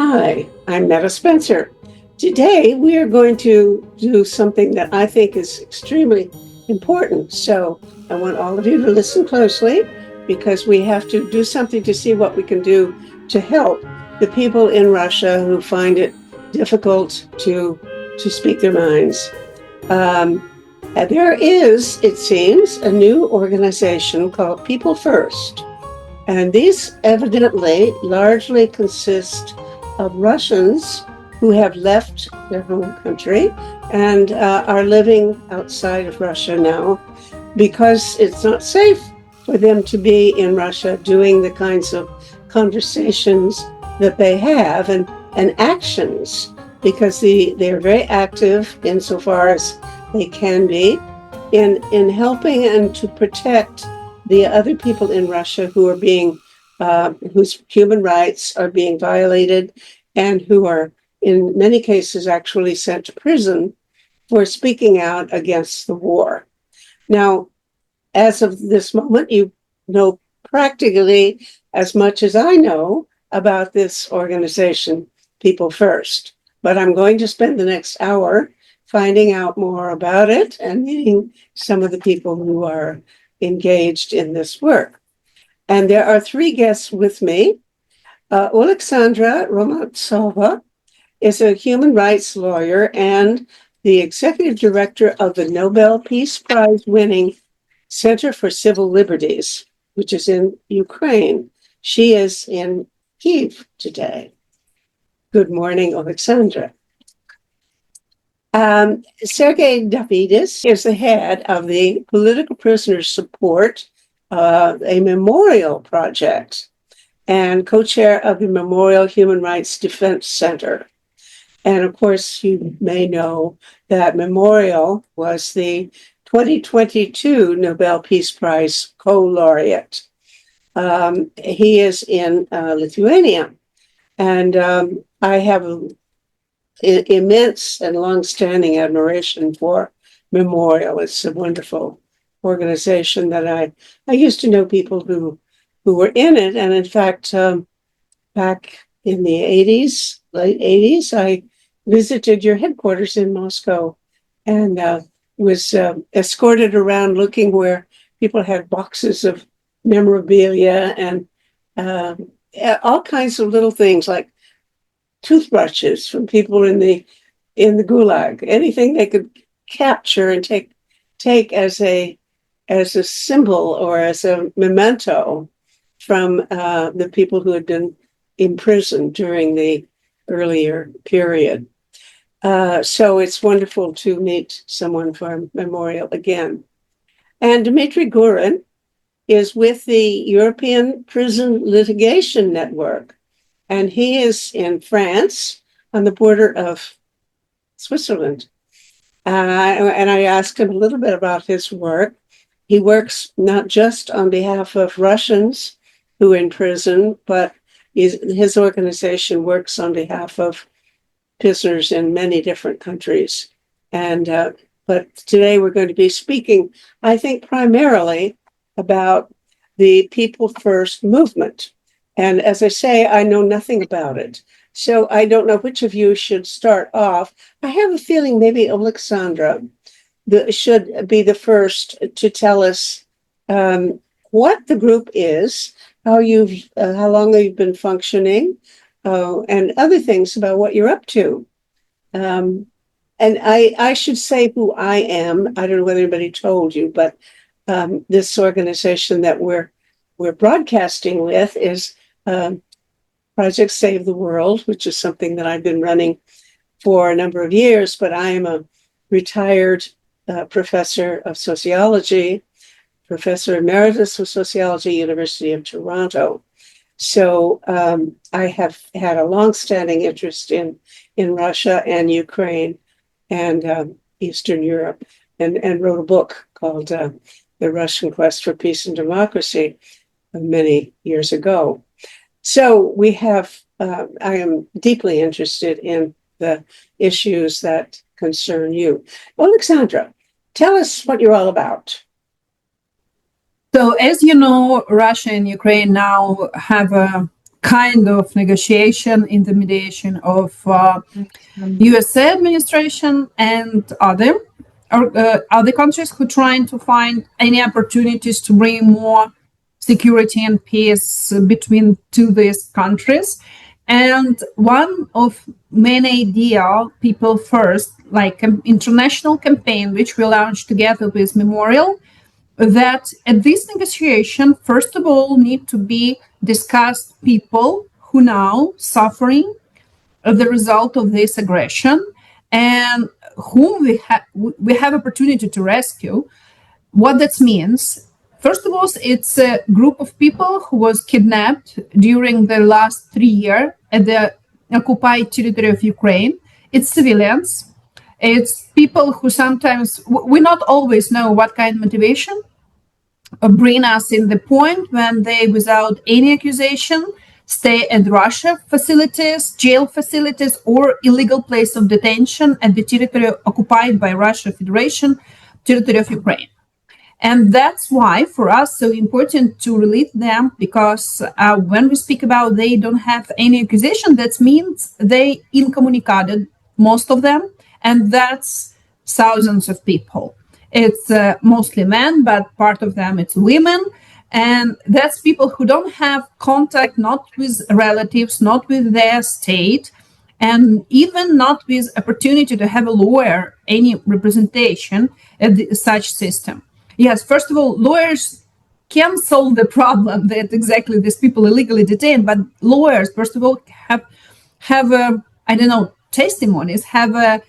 Hi, I'm Meta Spencer. Today we are going to do something that I think is extremely important. So I want all of you to listen closely because we have to do something to see what we can do to help the people in Russia who find it difficult to speak their minds. There is, it seems, a new organization called People First. And these evidently largely consist of Russians who have left their home country and are living outside of Russia now because it's not safe for them to be in Russia doing the kinds of conversations that they have and actions because they're very active insofar as they can be in helping and to protect the other people in Russia who are being whose human rights are being violated and who are in many cases actually sent to prison for speaking out against the war. Now, as of this moment, you know practically as much as I know about this organization, People First. But I'm going to spend the next hour finding out more about it and meeting some of the people who are engaged in this work. And there are three guests with me. Alexandra Romantsova is a human rights lawyer and the executive director of the Nobel Peace Prize winning Center for Civil Liberties, which is in Ukraine. She is in Kyiv today. Good morning, Alexandra. Sergei Davidis is the head of the Political Prisoners Support, a memorial project, and co-chair of the Memorial Human Rights Defense Center. And of course, you may know that Memorial was the 2022 Nobel Peace Prize co-laureate. He is in Lithuania, and I have immense and long-standing admiration for Memorial. It's a wonderful organization that I used to know people who were in it, and in fact, back in the 80s, late 80s, I visited your headquarters in Moscow and was escorted around looking where people had boxes of memorabilia and all kinds of little things like toothbrushes from people in the gulag, anything they could capture and take as a symbol or as a memento from the people who had been imprisoned during the earlier period. So it's wonderful to meet someone from Memorial again. And Dmitry Gurin is with the European Prison Litigation Network, and he is in France on the border of Switzerland. And I asked him a little bit about his work. He works not just on behalf of Russians who are in prison, but his organization works on behalf of prisoners in many different countries. And but today we're going to be speaking, I think, primarily about the People First movement. And as I say, I know nothing about it. So I don't know which of you should start off. I have a feeling maybe Alexandra should be the first to tell us what the group is, how long you've been functioning, and other things about what you're up to. And I should say who I am. I don't know whether anybody told you, but this organization that we're broadcasting with is Project Save the World, which is something that I've been running for a number of years. But I am a retired professor of sociology, professor emeritus of sociology, University of Toronto. So I have had a longstanding interest in Russia and Ukraine and Eastern Europe, and wrote a book called The Russian Quest for Peace and Democracy many years ago. So we have, I am deeply interested in the issues that concern you. Alexandra, tell us what you're all about. So, as you know, Russia and Ukraine now have a kind of negotiation in the mediation of USA administration and other countries who trying to find any opportunities to bring more security and peace between these countries. And one of main idea, People First, like an international campaign, which we launched together with Memorial, that at this negotiation, first of all, need to be discussed people who now suffering the result of this aggression and whom we have opportunity to rescue. What that means, first of all, it's a group of people who was kidnapped during the last 3 years at the occupied territory of Ukraine. It's civilians. It's people who sometimes, we not always know what kind of motivation bring us in the point when they, without any accusation, stay at Russia facilities, jail facilities, or illegal place of detention at the territory occupied by Russia Federation, territory of Ukraine. And that's why for us so important to release them, because when we speak about they don't have any accusation, that means they incommunicated, most of them, and that's thousands of people. It's mostly men, but part of them it's women. And that's people who don't have contact, not with relatives, not with their state, and even not with opportunity to have a lawyer, any representation at such system. Yes, first of all, lawyers can solve the problem that exactly these people illegally detained, but lawyers, first of all, have a, I don't know, testimonies, have a,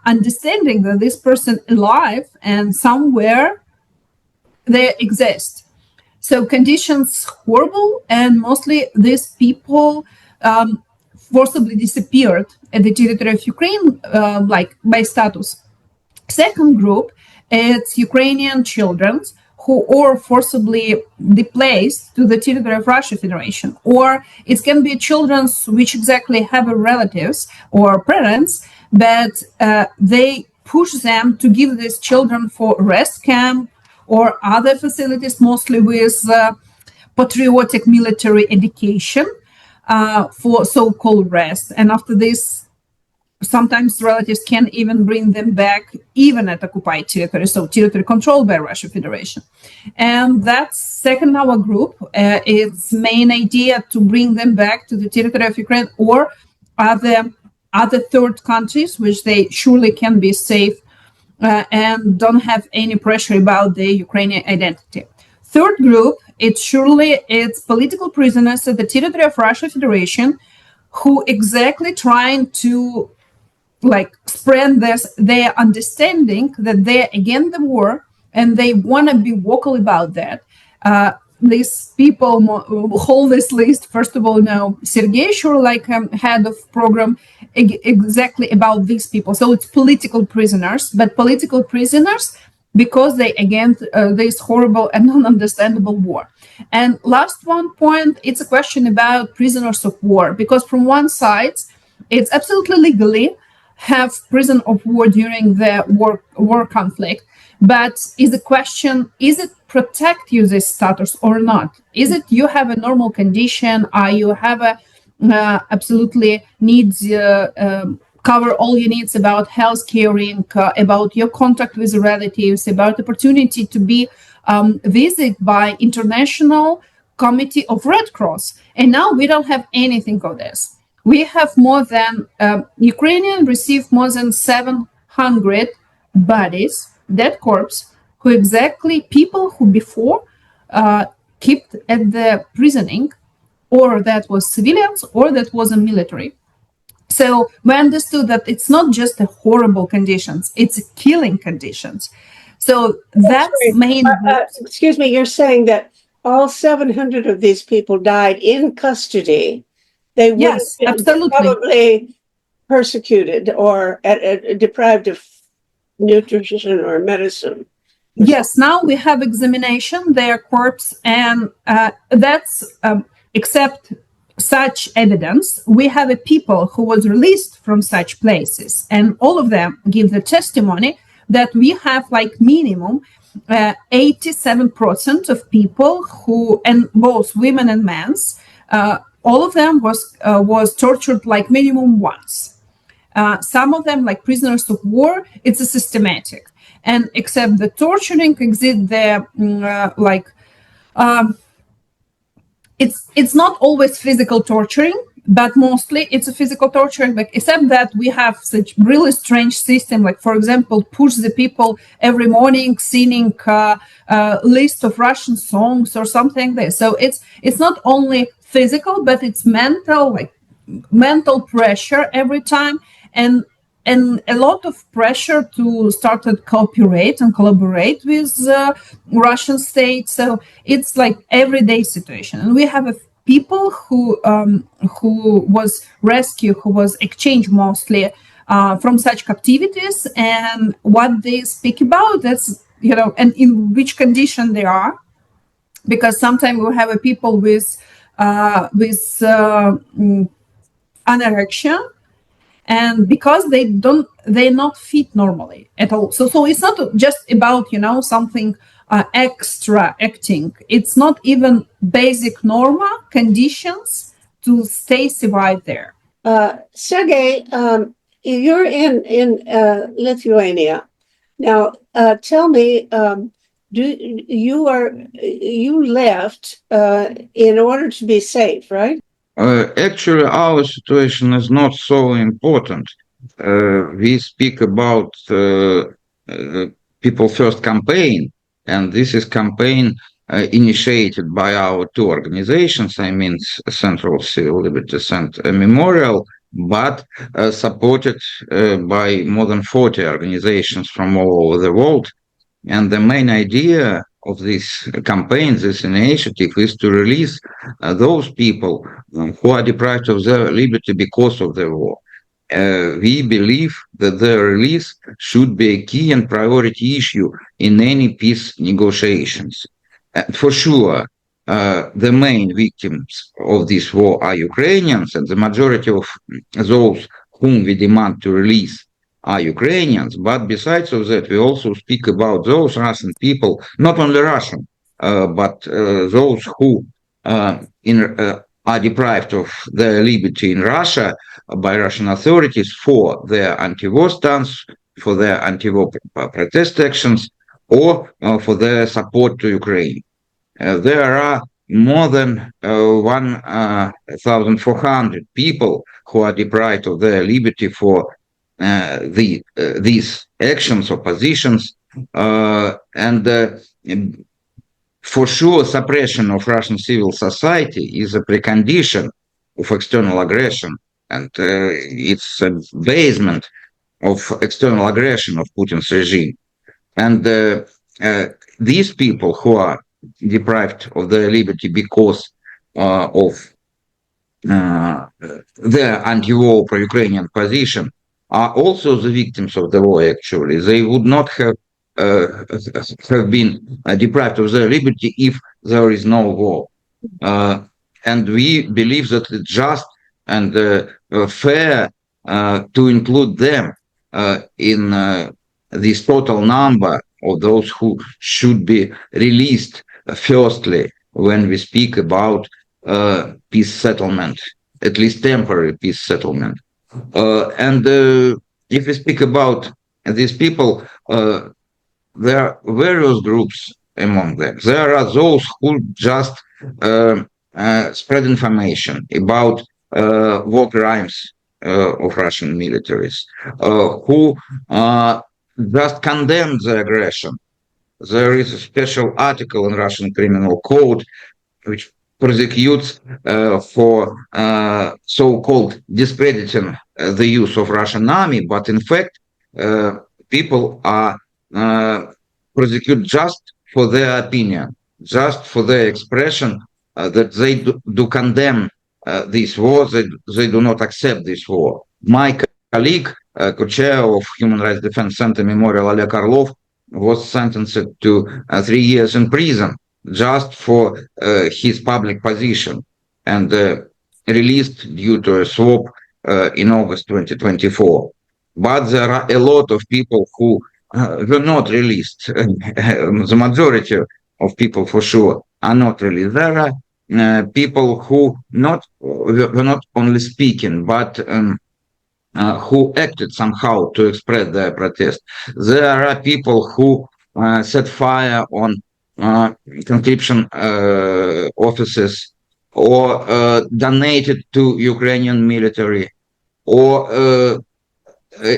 understanding that this person alive and somewhere they exist. So conditions horrible, and mostly these people forcibly disappeared at the territory of Ukraine, like by status. Second group, it's Ukrainian children who are forcibly displaced to the territory of Russia Federation, or it can be children which exactly have relatives or parents, but they push them to give these children for rest camp or other facilities, mostly with patriotic military education for so-called rest. And after this, sometimes relatives can even bring them back, even at occupied territory, so territory controlled by Russia Federation. And that's second our group. Its main idea to bring them back to the territory of Ukraine or other third countries, which they surely can be safe and don't have any pressure about their Ukrainian identity. Third group, it's political prisoners at the territory of Russia Federation who exactly trying to spread their understanding that they're against the war and they want to be vocal about that. These people hold this list. First of all, now Sergei Shur, head of program, exactly about these people. So it's political prisoners, but political prisoners because they against this horrible and non-understandable war. And last one point, it's a question about prisoners of war, because from one side, it's absolutely legally have prison of war during the war conflict. But is the question, is it protect you this status or not? Is it you have a normal condition? Are you have a absolutely needs cover all your needs about health caring, about your contact with relatives, about opportunity to be visited by International Committee of Red Cross. And now we don't have anything of this. We have more than, Ukrainian received more than 700 bodies, dead corpse, who exactly people who before kept at the prisoning, or that was civilians, or that was a military. So we understood that it's not just the horrible conditions, it's killing conditions. So that's main. Excuse me, you're saying that all 700 of these people died in custody. They would Yes, have been absolutely. probably persecuted or deprived of nutrition or medicine. Yes, now we have examination, their corpse, and that's except such evidence, we have a people who was released from such places, and all of them give the testimony that we have minimum 87% of people who, and both women and men, all of them was tortured like minimum once. Some of them, like prisoners of war, it's a systematic. And except the torturing exist there, it's not always physical torturing, but mostly it's a physical torturing. Like, except that we have such really strange system. Like, for example, push the people every morning singing a list of Russian songs or something like that. So it's not only physical, but it's mental, like mental pressure every time, and a lot of pressure to start to cooperate and collaborate with Russian state. So it's like everyday situation, and we have people who was rescued, who was exchanged mostly from such captivities, and what they speak about, that's, you know, and in which condition they are, because sometimes we have a people with anorexia, and because they're not fit normally at all. So it's not just about, you know, something extra acting. It's not even basic normal conditions to stay survive there. Sergey, you're in Lithuania now. Tell me, you left in order to be safe, right? Actually, our situation is not so important. We speak about People First campaign, and this is campaign initiated by our two organizations, I mean Central Civil Liberties and Memorial, but supported by more than 40 organizations from all over the world. And the main idea of this campaign, this initiative, is to release those people who are deprived of their liberty because of the war. We believe that their release should be a key and priority issue in any peace negotiations. For sure, the main victims of this war are Ukrainians, and the majority of those whom we demand to release are Ukrainians. But besides of that, we also speak about those Russian people, not only Russian, but those who are deprived of their liberty in Russia by Russian authorities for their anti-war stance, for their anti-war protest actions, or for their support to Ukraine. There are more than 1,400 people who are deprived of their liberty for these actions or positions, and for sure, suppression of Russian civil society is a precondition of external aggression, and it's a basement of external aggression of Putin's regime. And these people who are deprived of their liberty because of their anti-war pro-Ukrainian position are also the victims of the war. Actually, they would not have been deprived of their liberty if there is no war. And we believe that it's just and fair to include them in this total number of those who should be released firstly when we speak about peace settlement, at least temporary peace settlement. And if we speak about these people, there are various groups among them. There are those who just spread information about war crimes of Russian militaries, who just condemn the aggression. There is a special article in Russian Criminal Code which prosecutes for so-called discrediting the use of Russian army, but in fact, people are prosecuted just for their opinion, just for their expression that they do condemn this war, they do not accept this war. My colleague, co-chair of Human Rights Defense Center Memorial, Oleg Orlov, was sentenced to 3 years in prison just for his public position, and released due to a swap in August 2024. But there are a lot of people who were not released. The majority of people, for sure, are not released. There are people who were not only speaking, but who acted somehow to express their protest. There are people who set fire on conscription offices, or donated to Ukrainian military, or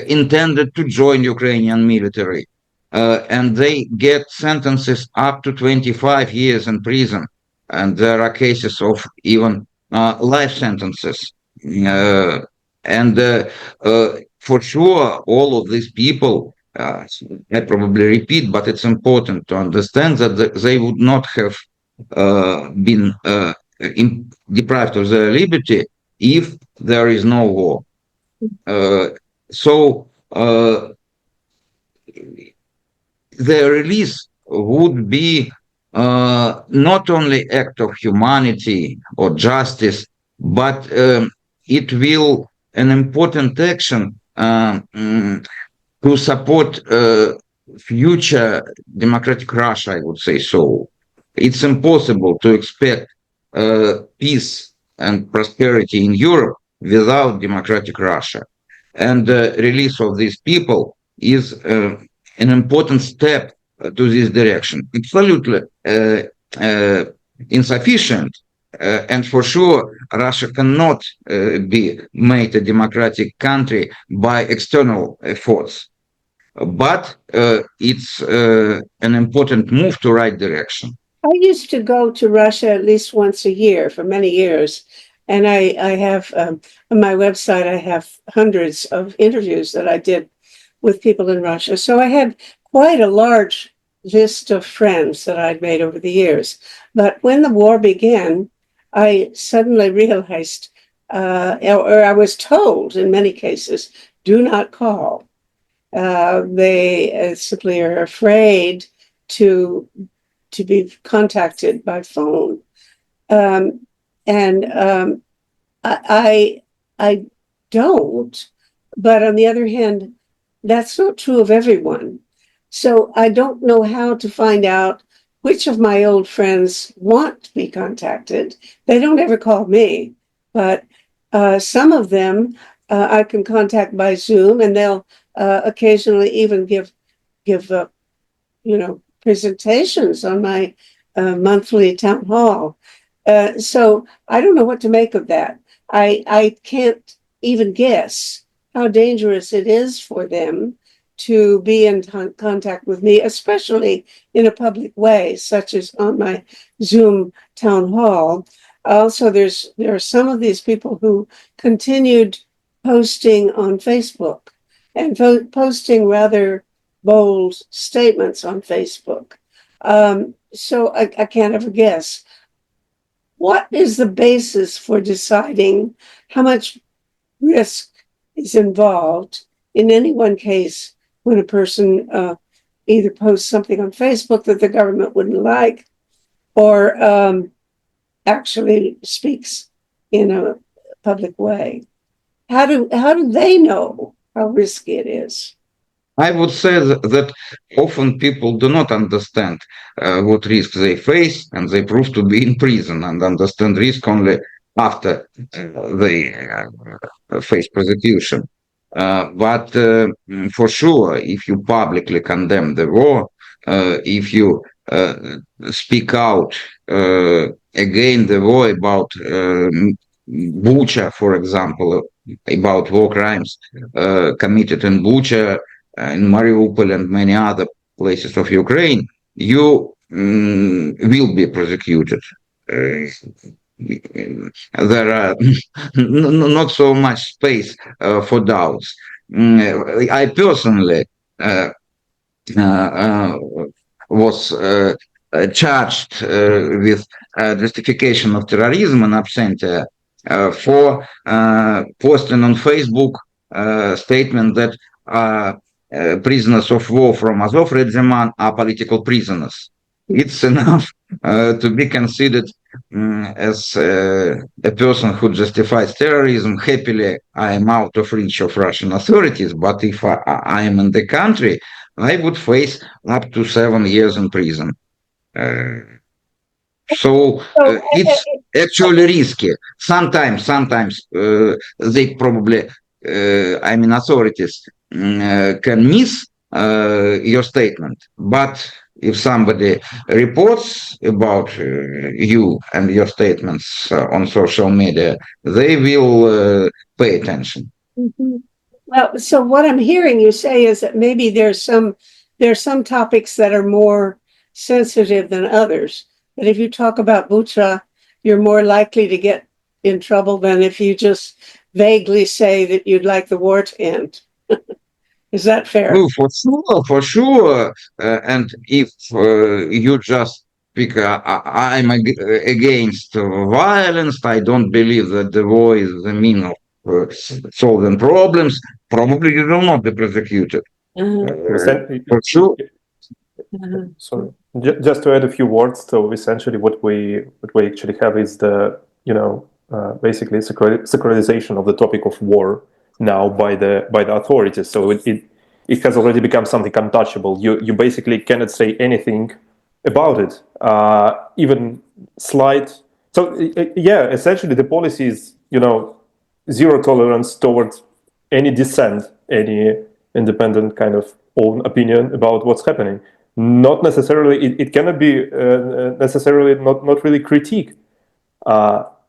intended to join Ukrainian military. And they get sentences up to 25 years in prison. And there are cases of even life sentences. For sure, all of these people, I probably repeat, but it's important to understand that they would not have been deprived of their liberty if there is no war. So the release would be not only act of humanity or justice, but it will an important action to support future democratic Russia, I would say so. It's impossible to expect peace and prosperity in Europe without democratic Russia. And the release of these people is an important step to this direction. Absolutely insufficient. And for sure, Russia cannot be made a democratic country by external efforts. But it's an important move to right direction. I used to go to Russia at least once a year for many years. And I have, on my website, I have hundreds of interviews that I did with people in Russia. So I had quite a large list of friends that I'd made over the years. But when the war began, I suddenly realized, or I was told in many cases, do not call. They simply are afraid to be contacted by phone. I don't, but on the other hand, that's not true of everyone. So I don't know how to find out which of my old friends want to be contacted. They don't ever call me, but some of them I can contact by Zoom, and they'll occasionally even give presentations on my monthly town hall. So I don't know what to make of that. I can't even guess how dangerous it is for them to be in contact with me, especially in a public way, such as on my Zoom town hall. Also, there are some of these people who continued posting on Facebook and posting rather bold statements on Facebook. So I can't ever guess. What is the basis for deciding how much risk is involved in any one case when a person either posts something on Facebook that the government wouldn't like, or actually speaks in a public way? How do they know how risky it is? I would say that often people do not understand what risk they face, and they prove to be in prison and understand risk only after they face prosecution. But for sure, if you publicly condemn the war, if you speak out against the war about Bucha, for example, about war crimes committed in Bucha, in Mariupol and many other places of Ukraine, you will be prosecuted. There are not so much space for doubts. I personally was charged with justification of terrorism in absentia for posting on Facebook statement that prisoners of war from Azov regiment are political prisoners. It's enough to be considered as a person who justifies terrorism. Happily, I am out of reach of Russian authorities, but if I am in the country, I would face up to 7 years in prison. So it's actually risky. Sometimes they probably, authorities can miss your statement. But if somebody reports about you and your statements on social media, they will pay attention. Mhm. Well, so what I'm hearing you say is that maybe there's some topics that are more sensitive than others. That if you talk about Bucha, you're more likely to get in trouble than if you just vaguely say that you'd like the war to end. Is that fair? Oh, for sure. And if you just speak, I'm against violence. I don't believe that the war is the mean of solving problems. Probably you will not be prosecuted. For sure. Sorry, just to add a few words. So essentially, what we actually have is the basically sacralization of the topic of war now by the authorities. So it has already become something untouchable. You basically cannot say anything about it, even slight. So yeah, essentially the policy is zero tolerance towards any dissent, any independent kind of own opinion about what's happening. Not necessarily, it cannot be necessarily not really critique.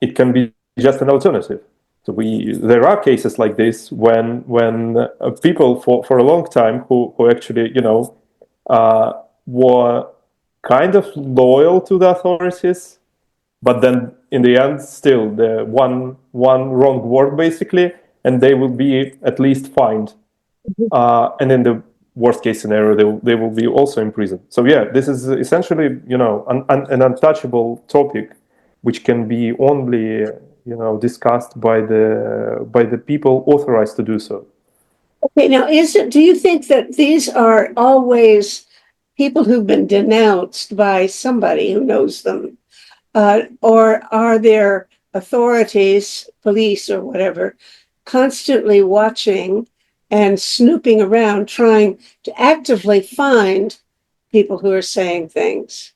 It can be just an alternative. So there are cases like this when people for a long time who actually were kind of loyal to the authorities, but then in the end still the one wrong word basically, and they will be at least fined, and in the worst case scenario they will be also imprisoned. So yeah, this is essentially an untouchable topic which can be only discussed by the people authorized to do so. Okay, now do you think that these are always people who've been denounced by somebody who knows them? Or are there authorities, police or whatever, constantly watching and snooping around, trying to actively find people who are saying things?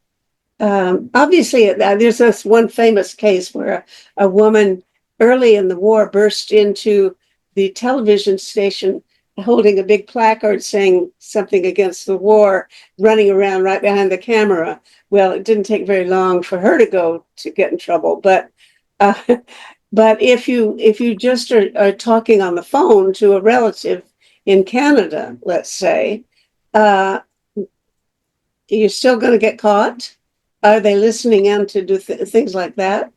Obviously, there's this one famous case where a woman early in the war burst into the television station holding a big placard saying something against the war, running around right behind the camera. Well, it didn't take very long for her to get in trouble. But if you just are talking on the phone to a relative in Canada, let's say, you're still going to get caught. Are they listening in to do things like that?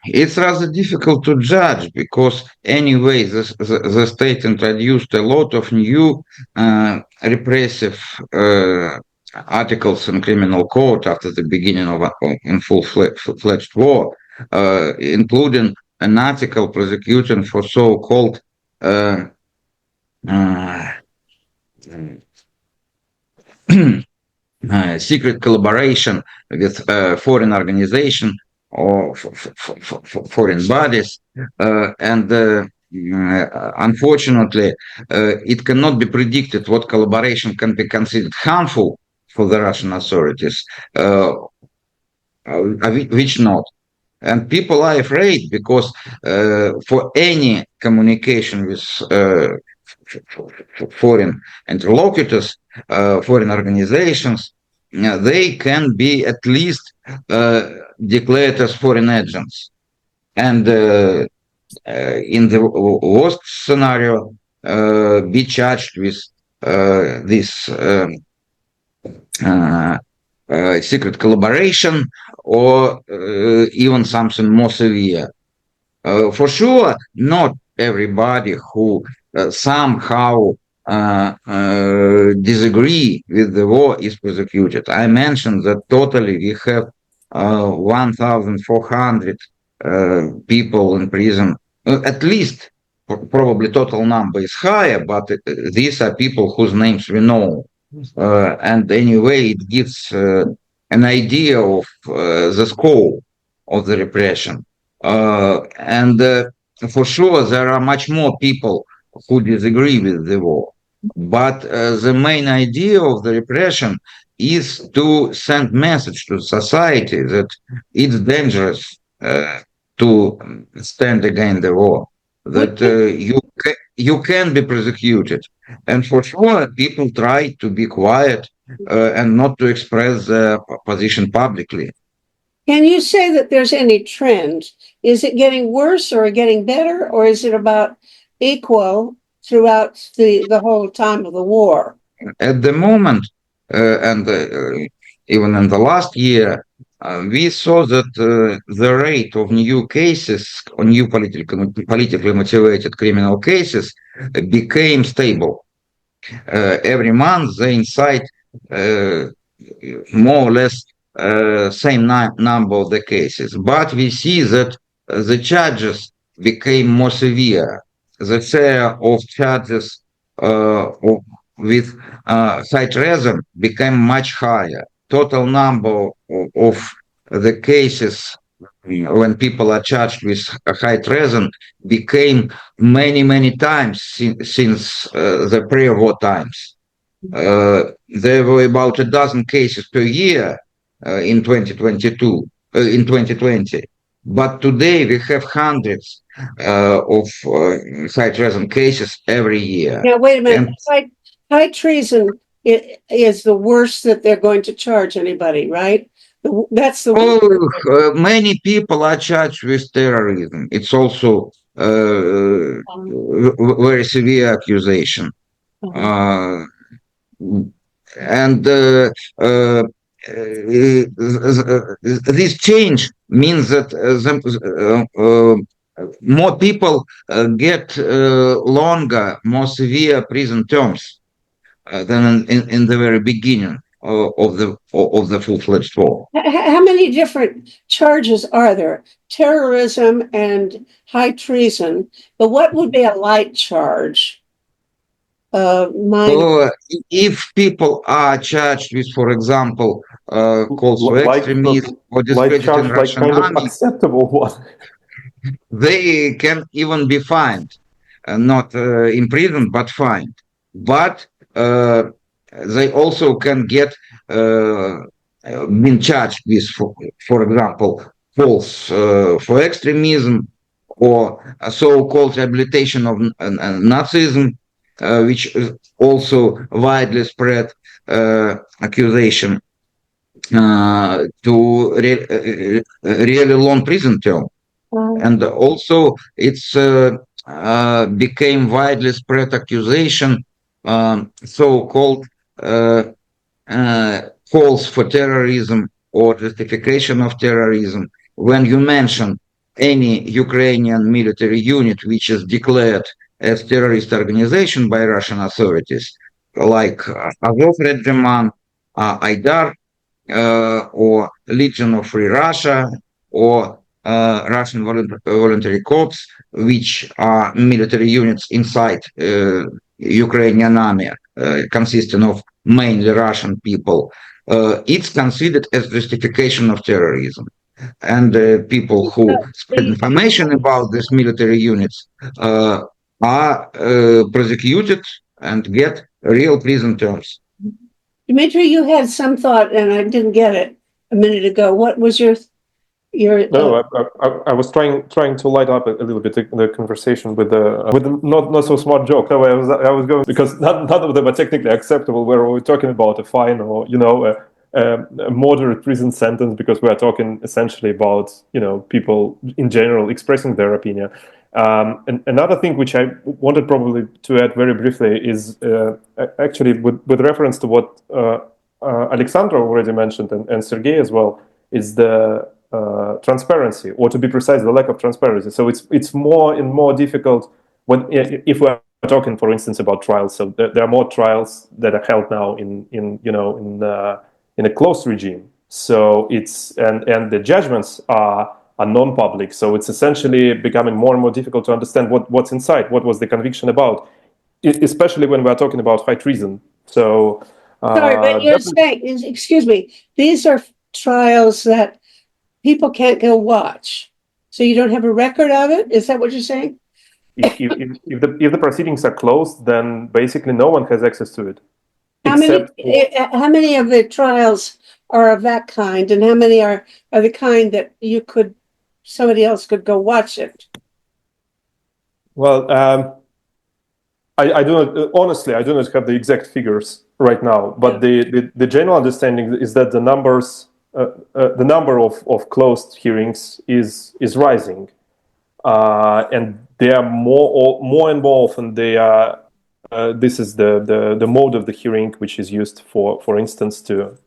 It's rather difficult to judge because anyway, the state introduced a lot of new repressive articles in criminal code after the beginning of in full-fledged war, including an article prosecuting for so-called secret collaboration with foreign organization or foreign bodies, and unfortunately, it cannot be predicted what collaboration can be considered harmful for the Russian authorities, which not. And people are afraid because for any communication with foreign interlocutors, foreign organizations, they can be at least declared as foreign agents. And in the worst scenario, be charged with this secret collaboration or even something more severe. For sure, not everybody who somehow disagree with the war is prosecuted. I mentioned that totally we have 1,400 people in prison. At least, probably total number is higher, but these are people whose names we know. And anyway, it gives an idea of the scope of the repression. And for sure, there are much more people who disagree with the war. But the main idea of the repression is to send message to society that it's dangerous to stand against the war, that you can be persecuted. And for sure, people try to be quiet and not to express their position publicly. Can you say that there's any trend? Is it getting worse or getting better, or is it about equal throughout the whole time of the war? At the moment, and even in the last year, we saw that the rate of new cases, or new politically motivated criminal cases, became stable. Every month they incite more or less same number of the cases. But we see that the charges became more severe. The share of charges with high treason became much higher. Total number of the cases when people are charged with high treason became many times since the pre-war times. There were about a dozen cases per year in 2020. But today we have hundreds of high treason cases every year. Now, wait a minute. High treason is the worst that they're going to charge anybody, right? That's the Many people are charged with terrorism. It's also very severe accusation. And this change means that more people get longer, more severe prison terms than in the very beginning of the full-fledged war. How many different charges are there? Terrorism and high treason, but what would be a light charge? If people are charged with, for example, calls for extremism or discrediting Russian army, acceptable one. They can even be fined, not imprisoned, but fined. But they also can get been charged with, for example, calls for extremism or a so-called rehabilitation of Nazism, which is also widely spread accusation to really long prison term. And also it's became widely spread accusation, so-called calls for terrorism or justification of terrorism. When you mention any Ukrainian military unit which is declared as terrorist organization by Russian authorities, like Azov Regiment, Aidar, or Legion of Free Russia, or Russian Voluntary Corps, which are military units inside Ukrainian army, consisting of mainly Russian people, it's considered as justification of terrorism. And people who spread information about these military units are prosecuted and get real prison terms. Dmitry, you had some thought, and I didn't get it a minute ago. What was your? No, I was trying to light up a little bit the conversation with the not so smart joke. No, I was going because none of them are technically acceptable. Where we're talking about a fine or a moderate prison sentence, because we are talking essentially about people in general expressing their opinion. And another thing which I wanted probably to add very briefly is actually with reference to what Alexandra already mentioned and Sergei as well, is the transparency, or to be precise, the lack of transparency. So it's more and more difficult if we're talking, for instance, about trials. So there are more trials that are held now in a closed regime. So it's and the judgments are non-public. So it's essentially becoming more and more difficult to understand what's inside. What was the conviction about, especially when we're talking about high treason. So sorry, but you're saying, excuse me, these are trials that people can't go watch. So you don't have a record of it? Is that what you're saying? If the proceedings are closed, then basically no one has access to it. How many of the trials are of that kind, and how many are the kind that somebody else could go watch it? Well, I do not, honestly, I do not have the exact figures right now, but the general understanding is that the number of closed hearings is rising, and they are more and more often. They are. This is the mode of the hearing which is used for instance to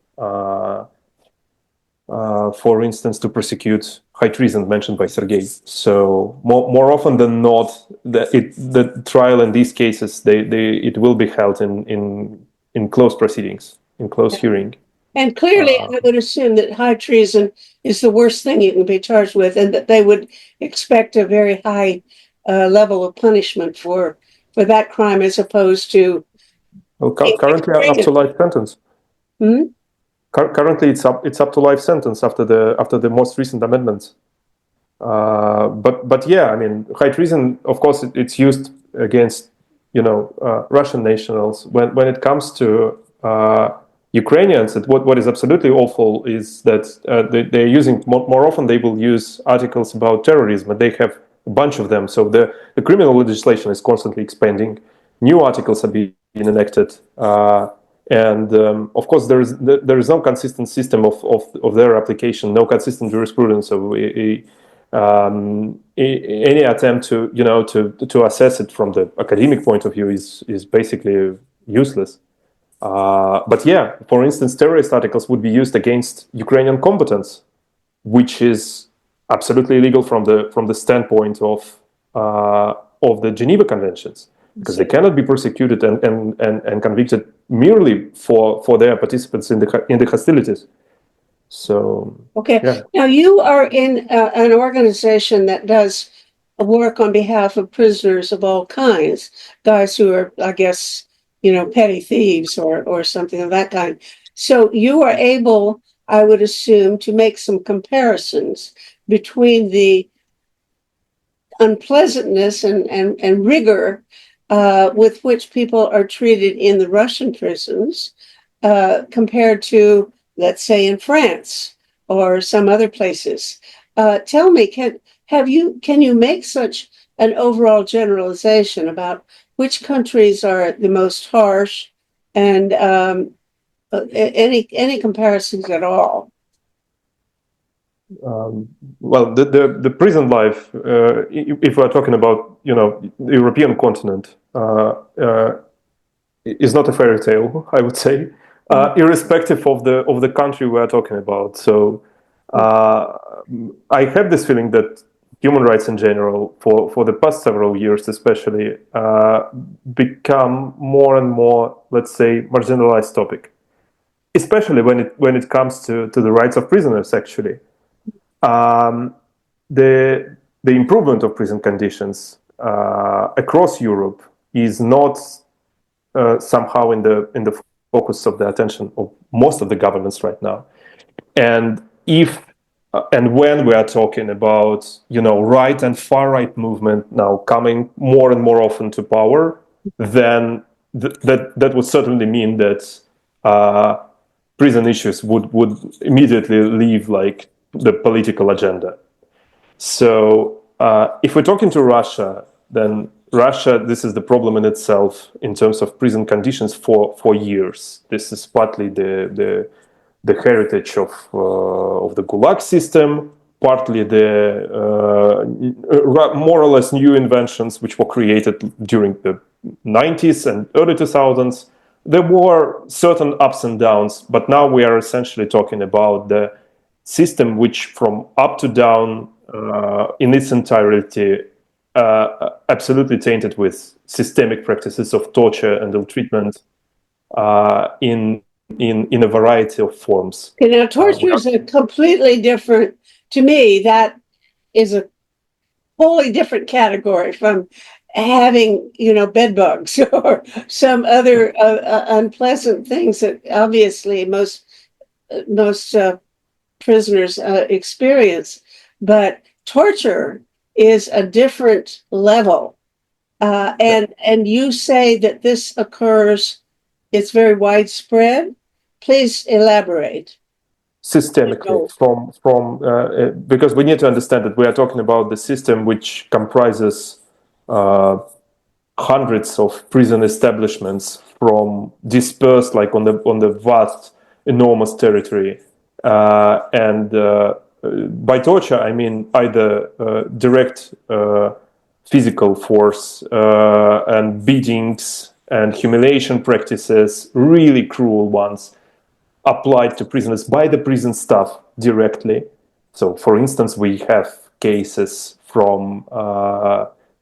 prosecute high treason mentioned by Sergei. So more often than not, the trial in these cases it will be held in closed proceedings, in closed hearing. And clearly, I would assume that high treason is the worst thing you can be charged with, and that they would expect a very high level of punishment for that crime, as opposed to. Well, currently up to life sentence. Hmm? Currently, it's up to life sentence after the most recent amendments. But yeah, I mean, high treason, of course, it's used against Russian nationals. When it comes to Ukrainians, what is absolutely awful is that they're using more often. They will use articles about terrorism, and they have a bunch of them. So the criminal legislation is constantly expanding. New articles are being enacted. And of course, there is no consistent system of their application, no consistent jurisprudence. So any attempt to assess it from the academic point of view is basically useless. But yeah, for instance, terrorist articles would be used against Ukrainian combatants, which is absolutely illegal from the standpoint of the Geneva Conventions, because they cannot be persecuted and convicted merely for their participants in the hostilities. So Okay. yeah. Now you are in an organization that does work on behalf of prisoners of all kinds, guys who are, I guess, petty thieves or something of that kind. So you are able, I would assume, to make some comparisons between the unpleasantness and rigor with which people are treated in the Russian prisons compared to, let's say, in France or some other places. Tell me, can you make such an overall generalization about which countries are the most harsh, and any comparisons at all? Well, the prison life, if we're talking about the European continent, is not a fairy tale, I would say, irrespective of the country we are talking about. So I have this feeling that human rights in general, for the past several years especially, become more and more, let's say, marginalized topic, especially when it comes to the rights of prisoners, actually. The improvement of prison conditions across Europe is not somehow in the focus of the attention of most of the governments right now. And if and when we are talking about right and far right movement now coming more and more often to power, then that would certainly mean that prison issues would immediately leave like the political agenda. So if we're talking to Russia, then Russia, this is the problem in itself in terms of prison conditions for years. This is partly the heritage of the Gulag system, partly the more or less new inventions which were created during the 90s and early 2000s. There were certain ups and downs, but now we are essentially talking about the system which from up to down in its entirety absolutely tainted with systemic practices of torture and ill treatment in a variety of forms. Okay, now torture is a completely different, to me, that is a wholly different category from having, bed bugs or some other unpleasant things that obviously most prisoners experience. But torture is a different level And you say that this occurs, it's very widespread. Please elaborate. Systemically, because we need to understand that we are talking about the system which comprises hundreds of prison establishments from dispersed, like on the vast, enormous territory, and by torture I mean either direct physical force and beatings and humiliation practices, really cruel ones, applied to prisoners by the prison staff directly. So, for instance, we have cases from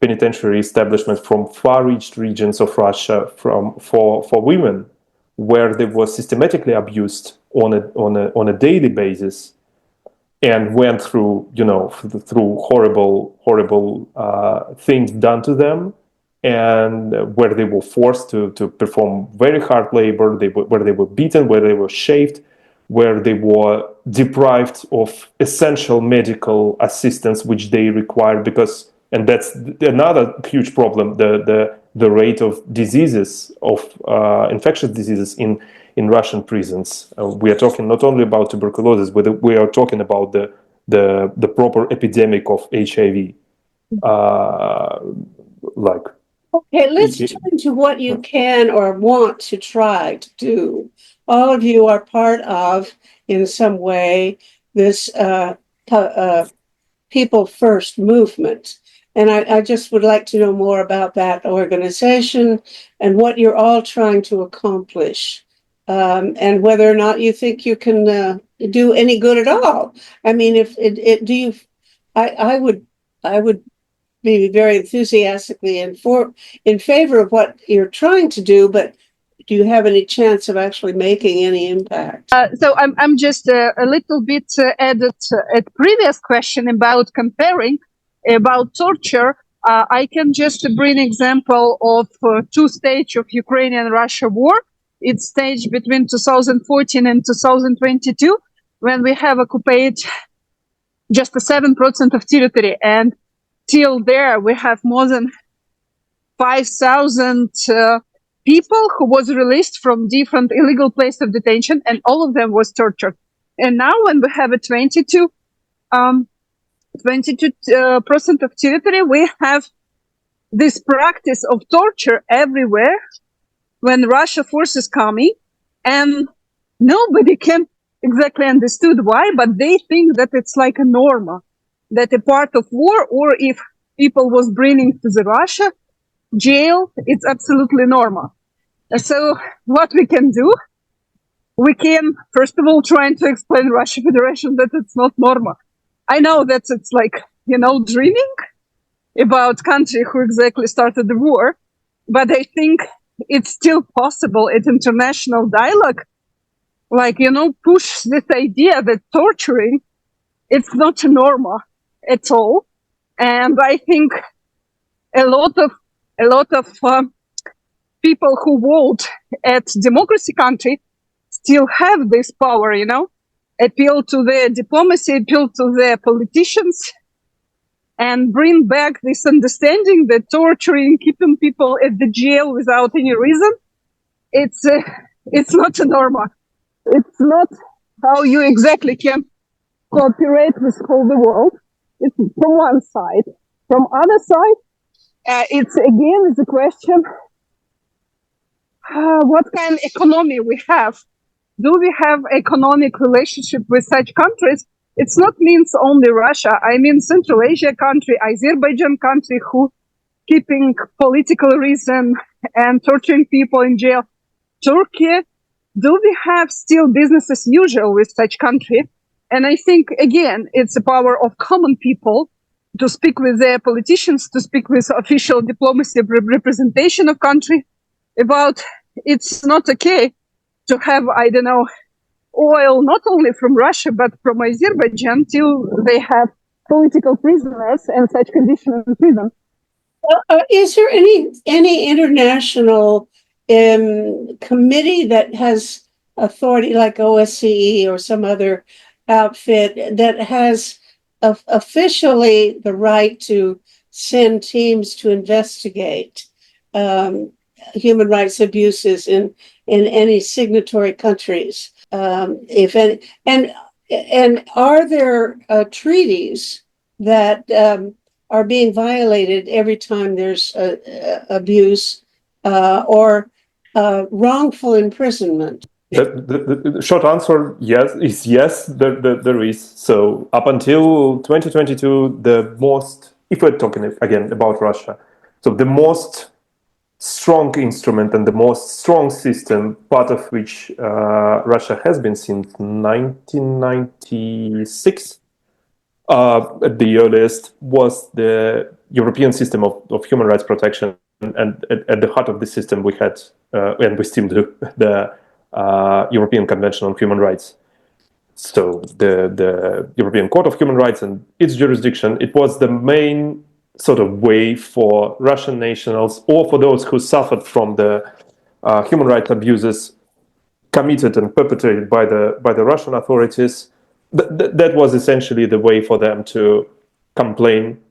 penitentiary establishments from far-reached regions of Russia for women, where they were systematically abused on a daily basis, and went through through horrible things done to them, and where they were forced to perform very hard labor, where they were beaten, where they were shaved, where they were deprived of essential medical assistance which they required, because, and that's another huge problem, the rate of diseases, of infectious diseases in Russian prisons. We are talking not only about tuberculosis, but we are talking about the proper epidemic of HIV. Okay, let's turn to what you can or want to try to do. All of you are part of, in some way, this People First movement. And I just would like to know more about that organization and what you're all trying to accomplish, and whether or not you think you can do any good at all. I mean, I would be very enthusiastically in favor of what you're trying to do, but do you have any chance of actually making any impact? So I'm just a little bit added at previous question about comparing about torture. I can just bring example of two stage of Ukrainian-Russia war. It's staged between 2014 and 2022, when we have occupied just 7% of territory, and till there we have more than 5,000 people who was released from different illegal places of detention, and all of them was tortured. And now when we have a 22% of territory, we have this practice of torture everywhere when Russia forces coming, and nobody can exactly understood why, but they think that it's like a normal, that a part of war, or if people was bringing to the Russia jail, it's absolutely normal. So what we can do, we can first of all try to explain Russian Federation that it's not normal. I know that it's like, dreaming about country who exactly started the war, but I think it's still possible at international dialogue, push this idea that torturing, it's not normal at all. And I think a lot of people who vote at democracy country still have this power, appeal to the diplomacy, appeal to the politicians, and bring back this understanding that torturing, keeping people at the jail without any reason, it's not normal. It's not how you exactly can cooperate with all the world. It's from one side. From other side, it's again the question, what kind of economy we have? Do we have economic relationship with such countries? It's not means only Russia. I mean Central Asia country, Azerbaijan country, who keeping political reason and torturing people in jail. Turkey, do we have still business as usual with such country? And I think, again, it's the power of common people to speak with their politicians, to speak with official diplomacy representation of country about it's not okay to have, oil not only from Russia, but from Azerbaijan till they have political prisoners and such conditions in prison. Is there any international committee that has authority, like OSCE or some other outfit, that has officially the right to send teams to investigate human rights abuses in any signatory countries? If any, and are there treaties that are being violated every time there's abuse or wrongful imprisonment? The short answer is yes, there is. So up until 2022, if we're talking again about Russia, so the most strong instrument and the most strong system, part of which Russia has been since 1996 at the earliest, was the European system of human rights protection. And at the heart of the system we had, and we still do, the European Convention on Human Rights. So the European Court of Human Rights and its jurisdiction, it was the main sort of way for Russian nationals or for those who suffered from the human rights abuses committed and perpetrated by the Russian authorities. That was essentially the way for them to complain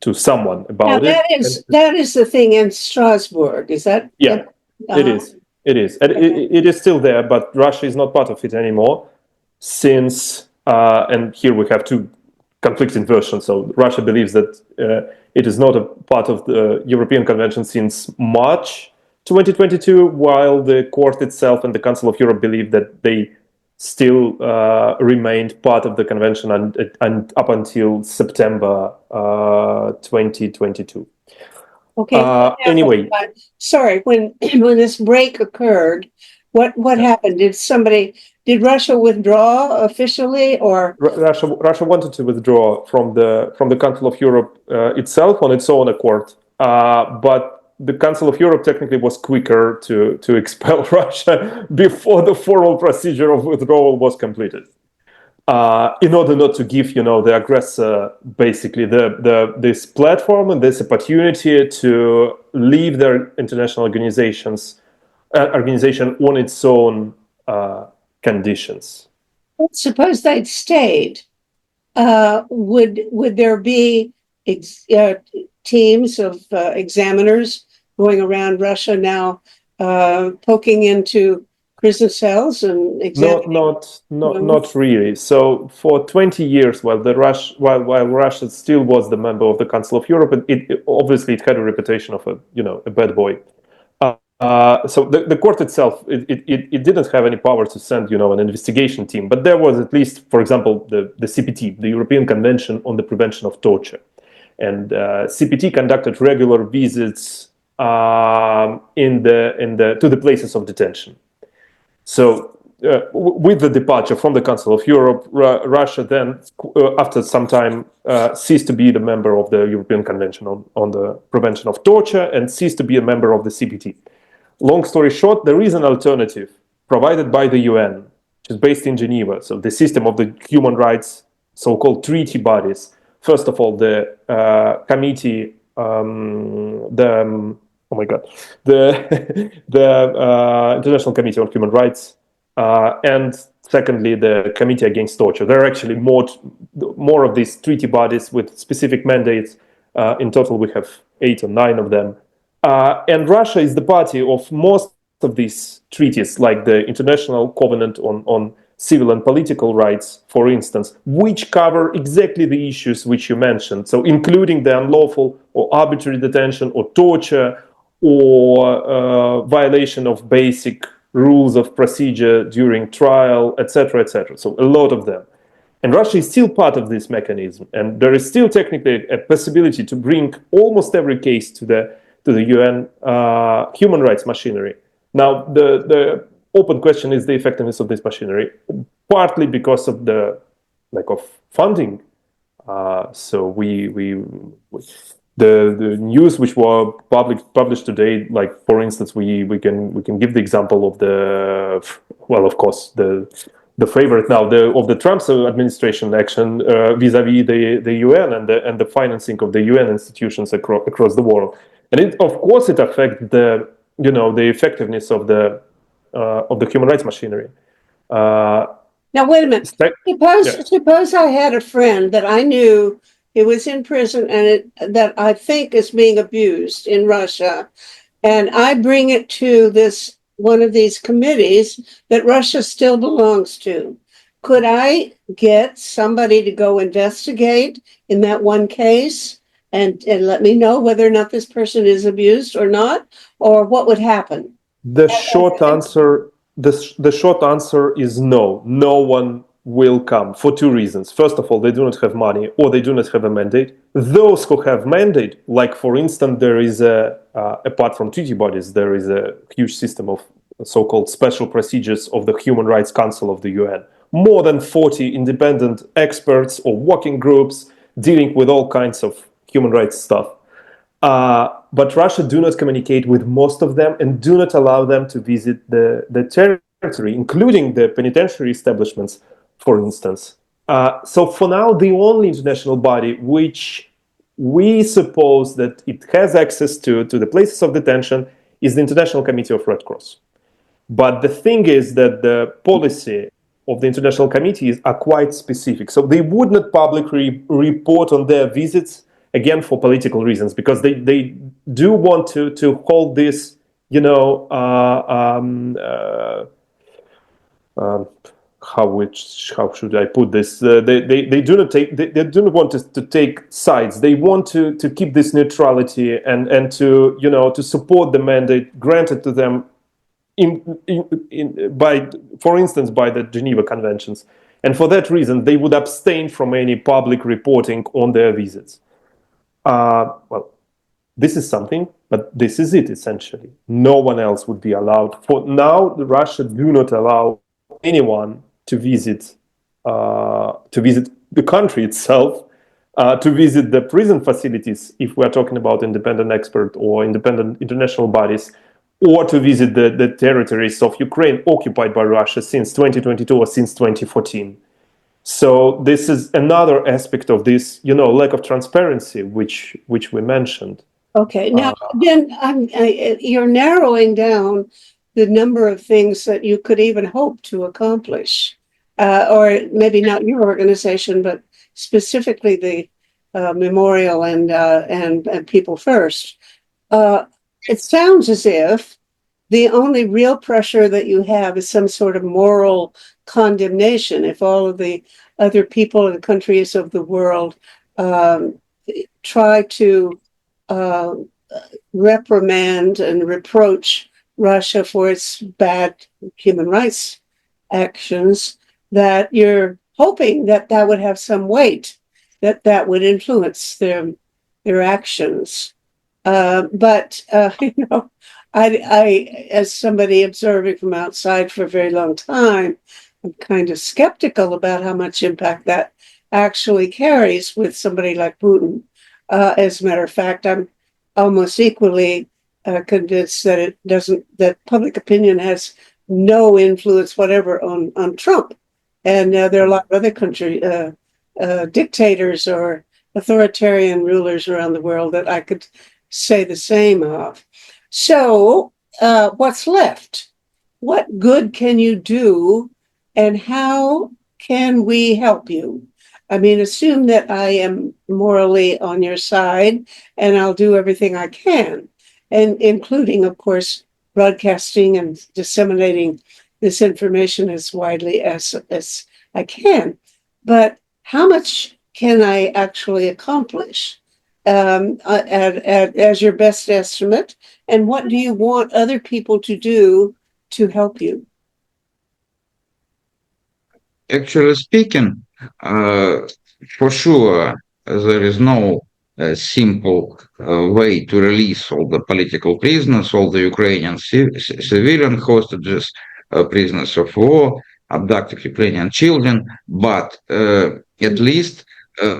to someone about now, it. That is the thing in Strasbourg. Is that? Yeah, it is. It is. And it is still there, but Russia is not part of it anymore since, and here we have two conflicting versions. So Russia believes that it is not a part of the European Convention since March 2022, while the court itself and the Council of Europe believe that they still remained part of the convention and up until September 2022. Okay. Anyway, sorry. When this break occurred, what happened? Did Russia withdraw officially, or Russia wanted to withdraw from the Council of Europe itself on its own accord, but the Council of Europe technically was quicker to expel Russia before the formal procedure of withdrawal was completed. In order not to give, the aggressor basically this platform and this opportunity to leave their international organization on its own conditions. suppose they'd stayed? Would there be teams of examiners going around Russia now, poking into prison cells and examining? Not really. So for 20 years, while Russia still was the member of the Council of Europe, it obviously had a reputation of a bad boy. So the court itself, it didn't have any power to send an investigation team, but there was at least, for example, the CPT, the European Convention on the Prevention of Torture, and CPT conducted regular visits to the places of detention. So with the departure from the Council of Europe, Russia then, after some time, ceased to be the member of the European Convention on the Prevention of Torture and ceased to be a member of the CPT. Long story short, there is an alternative provided by the UN, which is based in Geneva. So the system of the human rights, so-called treaty bodies. First of all, the committee, the International Committee on Human Rights, and secondly, the Committee Against Torture. There are actually more of these treaty bodies with specific mandates. In total, we have 8 or 9 of them. And Russia is the party of most of these treaties, like the International Covenant on Civil and Political Rights, for instance, which cover exactly the issues which you mentioned. So including the unlawful or arbitrary detention or torture or violation of basic rules of procedure during trial, etc., etc. So a lot of them. And Russia is still part of this mechanism. And there is still technically a possibility to bring almost every case to the UN human rights machinery. Now, the open question is the effectiveness of this machinery, partly because of the lack of funding. So the news which were published today, like for instance, we can give the example of of course the favorite now of the Trump administration action vis-a-vis the UN and the financing of the UN institutions across the world, and it affects the effectiveness of the human rights machinery. Now, wait a minute. Suppose I had a friend that I knew it was in prison, and that I think is being abused in Russia. And I bring it to this one of these committees that Russia still belongs to. Could I get somebody to go investigate in that one case and let me know whether or not this person is abused or not, or what would happen? The short answer, the short answer is no. No one will come for two reasons. First of all, they do not have money, or they do not have a mandate. Those who have mandate, like for instance, there is apart from treaty bodies, there is a huge system of so-called special procedures of the Human Rights Council of the UN. More than 40 independent experts or working groups dealing with all kinds of human rights stuff. But Russia do not communicate with most of them and do not allow them to visit the territory, including the penitentiary establishments, for instance. So for now, the only international body which we suppose that it has access to the places of detention is the International Committee of Red Cross. But the thing is that the policy of the International Committees are quite specific. So they would not publicly report on their visits, again, for political reasons, because they do want to hold this, you know, how should I put this? They do not take, they do not want to take sides. They want to keep this neutrality and to, you know, to support the mandate granted to them by, for instance, by the Geneva Conventions. And for that reason, they would abstain from any public reporting on their visits. Well, this is something, but this is it essentially. No one else would be allowed. For now, Russia do not allow anyone to visit the country itself, to visit the prison facilities, if we are talking about independent expert or independent international bodies, or to visit the territories of Ukraine occupied by Russia since 2022 or since 2014. So this is another aspect of this, you know, lack of transparency, which we mentioned. Okay, now then you're narrowing down the number of things that you could even hope to accomplish, or maybe not your organization, but specifically the Memorial and People First. It sounds as if the only real pressure that you have is some sort of moral condemnation. If all of the other people and countries of the world try to reprimand and reproach Russia for its bad human rights actions, that you're hoping that that would have some weight, that would influence their actions. But you know, I, as somebody observing from outside for a very long time, I'm kind of skeptical about how much impact that actually carries with somebody like Putin. As a matter of fact, I'm almost equally convinced that it doesn't, that public opinion has no influence whatever on Trump. And there are a lot of other country dictators or authoritarian rulers around the world that I could say the same of. So what's left? What good can you do, and how can we help you? I mean, assume that I am morally on your side, and I'll do everything I can, and including, of course, broadcasting and disseminating this information as widely as I can. But how much can I actually accomplish as your best estimate? And what do you want other people to do to help you? Actually speaking, for sure, there is no simple way to release all the political prisoners, all the Ukrainian civilian hostages, prisoners of war, abducted Ukrainian children, but at least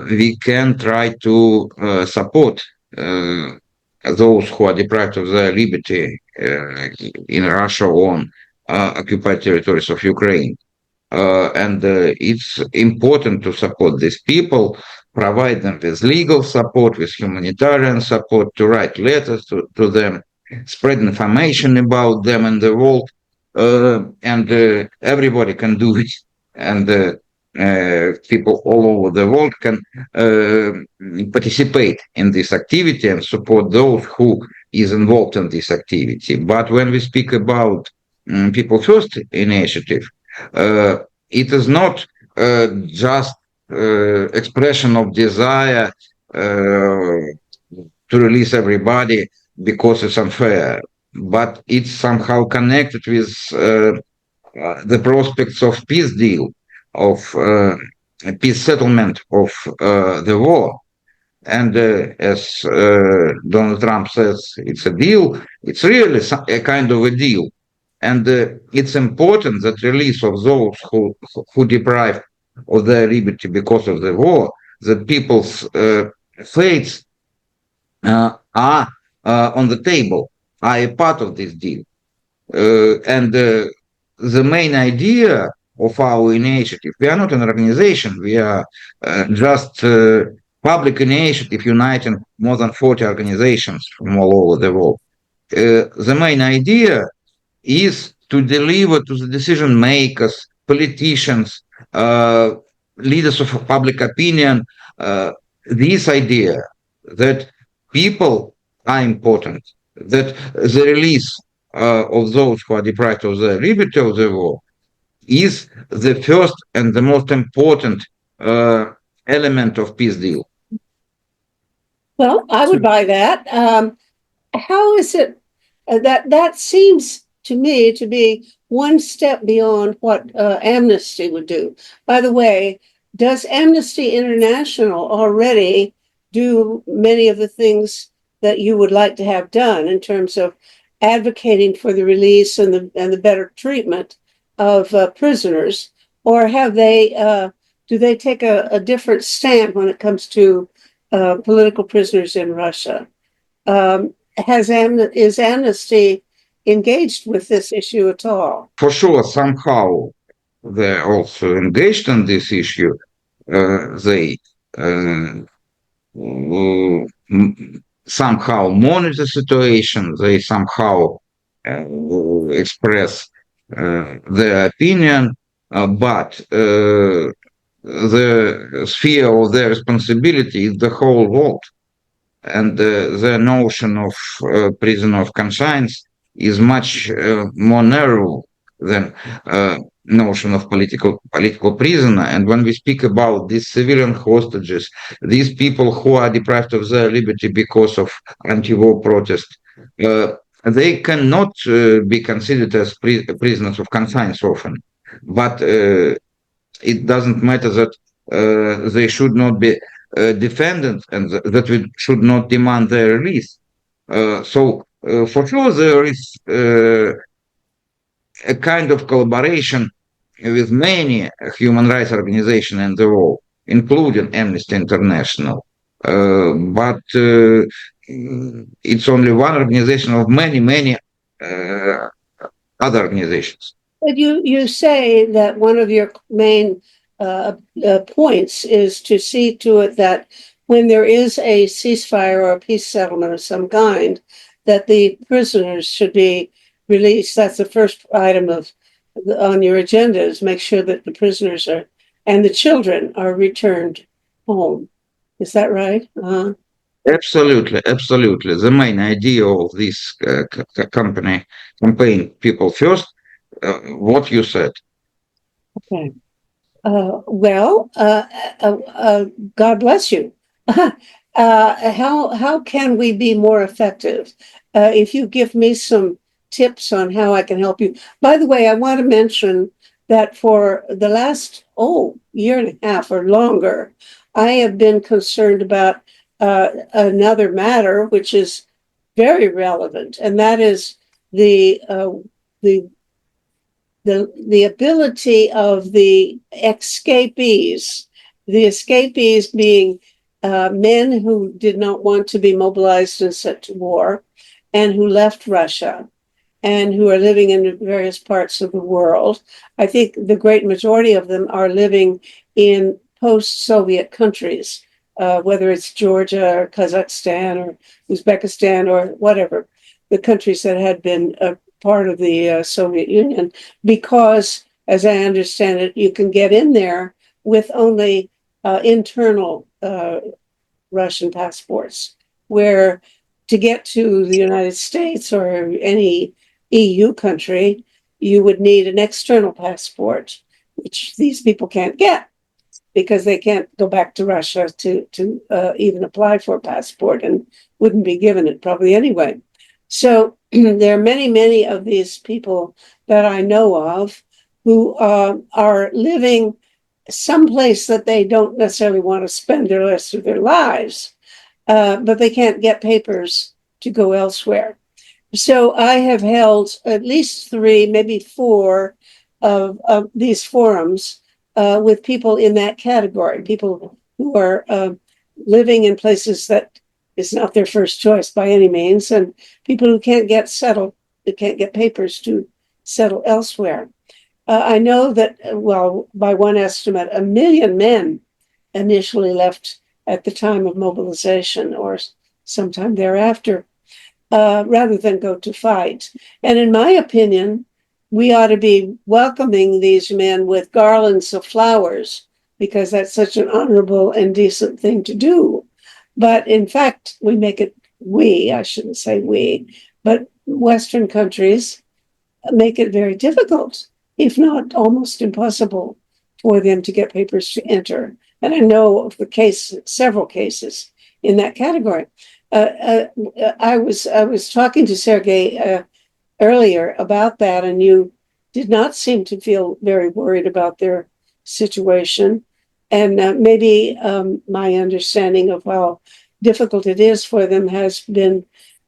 we can try to support those who are deprived of their liberty in Russia on occupied territories of Ukraine. And it's important to support these people, provide them with legal support, with humanitarian support, to write letters to them, spread information about them in the world, and everybody can do it. And people all over the world can participate in this activity and support those who is involved in this activity. But when we speak about People First initiative, it is not just expression of desire to release everybody because it's unfair, but it's somehow connected with the prospects of peace deal, of peace settlement of the war. And as Donald Trump says, it's a deal. It's really a kind of a deal. And it's important that release of those who deprived of their liberty because of the war, that people's fates are on the table, are a part of this deal. And the main idea of our initiative, we are not an organization, we are just public initiative uniting more than 40 organizations from all over the world. The main idea is to deliver to the decision makers, politicians, leaders of public opinion, this idea that people are important, that the release of those who are deprived of the liberty of the war is the first and the most important element of peace deal. Well, I would buy that. How is it that seems to me to be one step beyond what Amnesty would do? By the way, does Amnesty International already do many of the things that you would like to have done in terms of advocating for the release and the better treatment of prisoners, or have they do they take a different stand when it comes to political prisoners in Russia? Is Amnesty engaged with this issue at all? For sure, somehow they're also engaged in this issue. They somehow monitor the situation. They somehow express their opinion, but the sphere of their responsibility is the whole world. And the notion of prisoner of conscience is much more narrow than notion of political prisoner. And when we speak about these civilian hostages, these people who are deprived of their liberty because of anti-war protest, they cannot be considered as prisoners of conscience often. But it doesn't matter that they should not be defended and that we should not demand their release. So for sure there is a kind of collaboration with many human rights organizations in the world, including Amnesty International. But it's only one organization of many other organizations. But you say that one of your main points is to see to it that when there is a ceasefire or a peace settlement of some kind, that the prisoners should be released. That's the first item on your agenda, is make sure that the prisoners and the children are returned home. Is that right? Absolutely. The main idea of this campaign, People First, what you said. Okay. God bless you. How can we be more effective? If you give me some tips on how I can help you. By the way, I want to mention that for the last year and a half or longer, I have been concerned about another matter which is very relevant, and that is the ability of the escapees being men who did not want to be mobilized and sent to war, and who left Russia, and who are living in various parts of the world. I think the great majority of them are living in post-Soviet countries, whether it's Georgia or Kazakhstan or Uzbekistan or whatever, the countries that had been a part of the Soviet Union, because, as I understand it, you can get in there with only internal Russian passports, where to get to the United States or any EU country, you would need an external passport, which these people can't get because they can't go back to Russia to even apply for a passport and wouldn't be given it probably anyway. So there are many of these people that I know of who are living someplace that they don't necessarily want to spend the rest of their lives, but they can't get papers to go elsewhere. So I have held at least 3, maybe 4 of these forums with people in that category, people who are living in places that is not their first choice by any means, and people who can't get settled, who can't get papers to settle elsewhere. I know that, well, by one estimate, 1 million men initially left at the time of mobilization or sometime thereafter, rather than go to fight. And in my opinion, we ought to be welcoming these men with garlands of flowers because that's such an honorable and decent thing to do. But in fact, I shouldn't say we, but Western countries make it very difficult, if not almost impossible, for them to get papers to enter. And I know of several cases in that category. I was talking to Sergei earlier about that, and you did not seem to feel very worried about their situation. And maybe my understanding of how difficult it is for them has been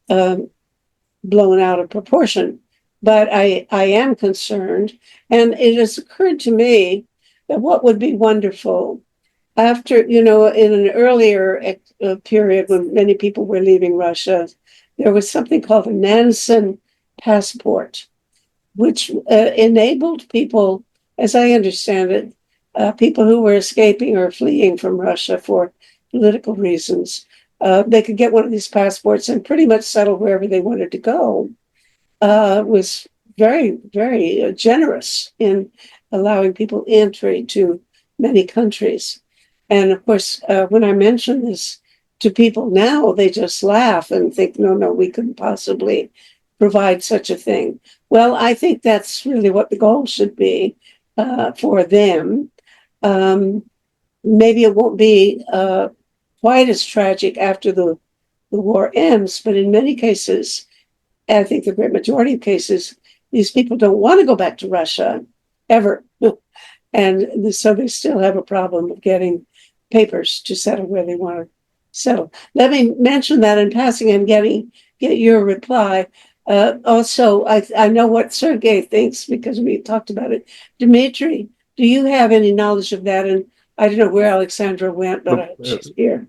blown out of proportion. But I am concerned, and it has occurred to me that what would be wonderful after, in an earlier period when many people were leaving Russia, there was something called a Nansen passport, which enabled people, as I understand it, people who were escaping or fleeing from Russia for political reasons, they could get one of these passports and pretty much settle wherever they wanted to go. Was very, very generous in allowing people entry to many countries. And of course, when I mention this to people now, they just laugh and think, no, we couldn't possibly provide such a thing. Well, I think that's really what the goal should be for them. Maybe it won't be quite as tragic after the war ends, but in many cases, I think the great majority of cases, these people don't want to go back to Russia ever. And so they still have a problem of getting papers to settle where they want to settle. Let me mention that in passing and get your reply. Also, I know what Sergei thinks because we talked about it. Dmitry, do you have any knowledge of that? And I don't know where Alexandra went, but she's here.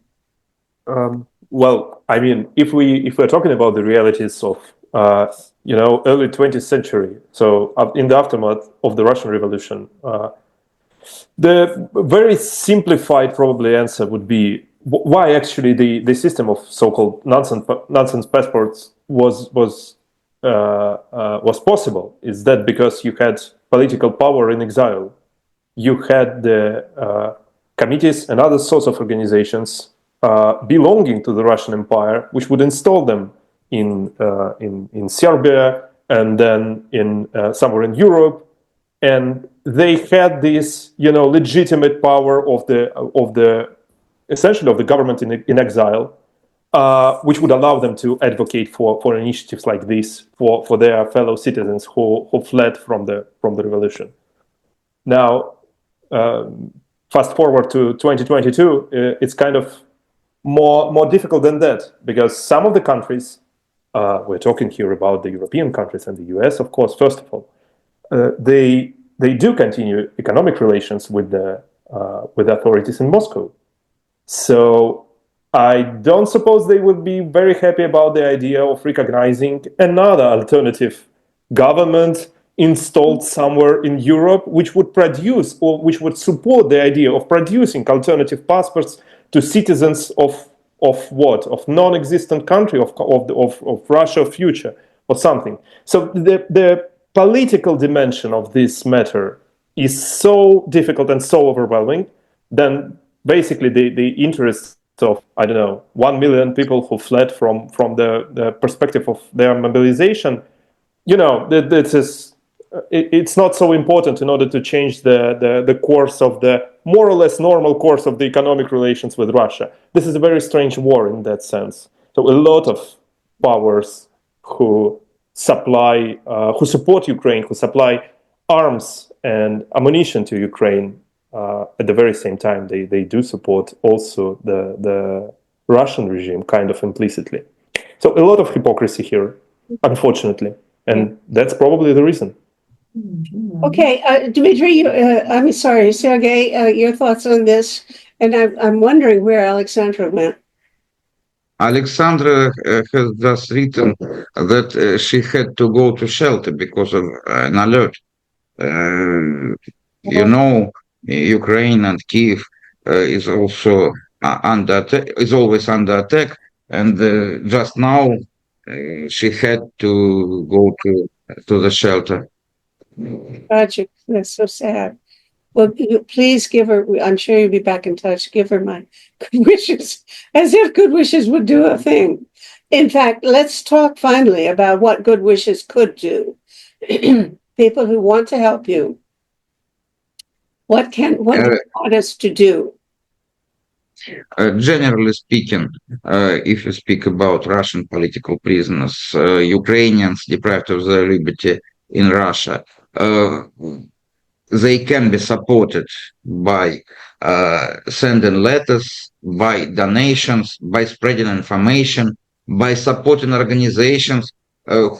Well, I mean, if we're talking about the realities of early 20th century, so in the aftermath of the Russian Revolution, the very simplified probably answer would be why actually the system of so-called nonsense passports was possible. Is that because you had political power in exile, you had the committees and other sorts of organizations belonging to the Russian Empire, which would install them in Serbia and then in somewhere in Europe, and they had this legitimate power of the essentially of the government in exile, which would allow them to advocate for initiatives like this for their fellow citizens who fled from the revolution. Now, fast forward to 2022, it's kind of more difficult than that, because some of the countries, we're talking here about the European countries and the US, of course, first of all, they do continue economic relations with the authorities in Moscow. So I don't suppose they would be very happy about the idea of recognizing another alternative government installed somewhere in Europe, which would produce or which would support the idea of producing alternative passports to citizens of non-existent country of Russia future or something. So the political dimension of this matter is so difficult and so overwhelming then basically the interests of, I don't know, 1 million people who fled from the perspective of their mobilization, it's not so important in order to change the course of the more or less normal course of the economic relations with Russia. This is a very strange war in that sense. So a lot of powers who support Ukraine, who supply arms and ammunition to Ukraine, at the very same time, they do support also the Russian regime, kind of implicitly. So a lot of hypocrisy here, unfortunately, and that's probably the reason. Okay, Dmitry, I'm sorry, Sergey, your thoughts on this? And I'm wondering where Alexandra went. Alexandra has just written that she had to go to shelter because of an alert. Ukraine and Kiev is also under attack, is always under attack, and just now she had to go to the shelter. Tragic. That's so sad. Well, please give her, I'm sure you'll be back in touch. Give her my good wishes, as if good wishes would do a thing. In fact, let's talk finally about what good wishes could do. People who want to help you. What do you want us to do? Generally speaking, if you speak about Russian political prisoners, Ukrainians deprived of their liberty in Russia, they can be supported by sending letters, by donations, by spreading information, by supporting organizations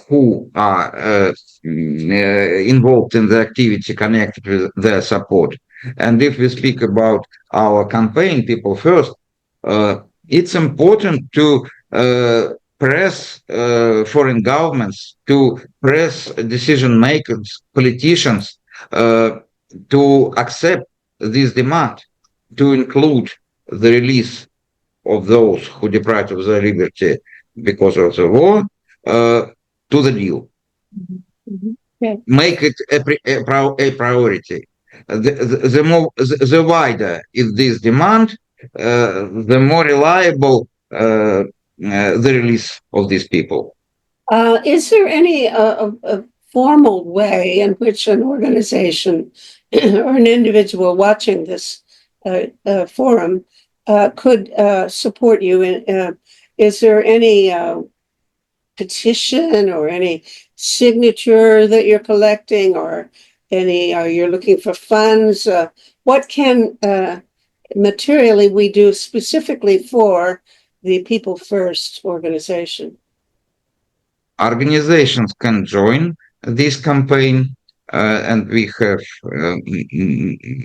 who are involved in the activity connected with their support. And if we speak about our campaign, People First, it's important to press foreign governments, to press decision makers, politicians, to accept this demand, to include the release of those who deprived of their liberty because of the war, to the deal. Okay. Make it a priority. The wider is this demand, the more reliable the release of these people. Is there any a formal way in which an organization or an individual watching this forum could support you? Is there any petition or any signature that you're collecting, or you're looking for funds? What can materially we do specifically for the People First organization? Organizations can join this campaign, and we have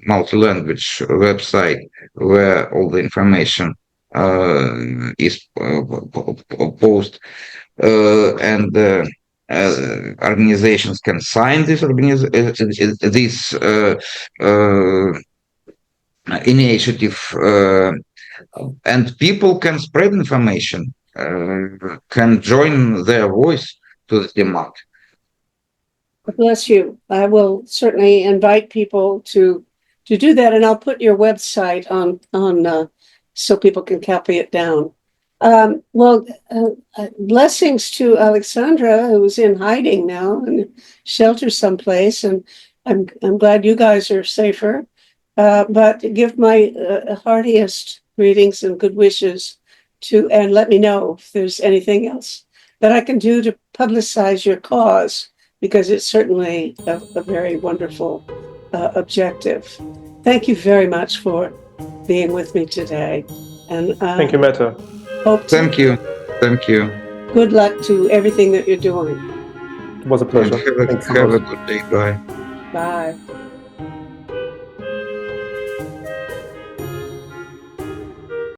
multi-language website where all the information is posted, and organizations can sign this initiative, and people can spread information, can join their voice to the demand. Bless you. I will certainly invite people to do that, and I'll put your website on so people can copy it down. Blessings to Alexandra, who's in hiding now and shelter someplace, and I'm glad you guys are safer. But give my heartiest greetings and good wishes and let me know if there's anything else that I can do to publicize your cause, because it's certainly a very wonderful objective. Thank you very much for being with me today. And thank you, Meta. Thank you. Good luck to everything that you're doing. It was a pleasure. Have a good day. Bye. Bye.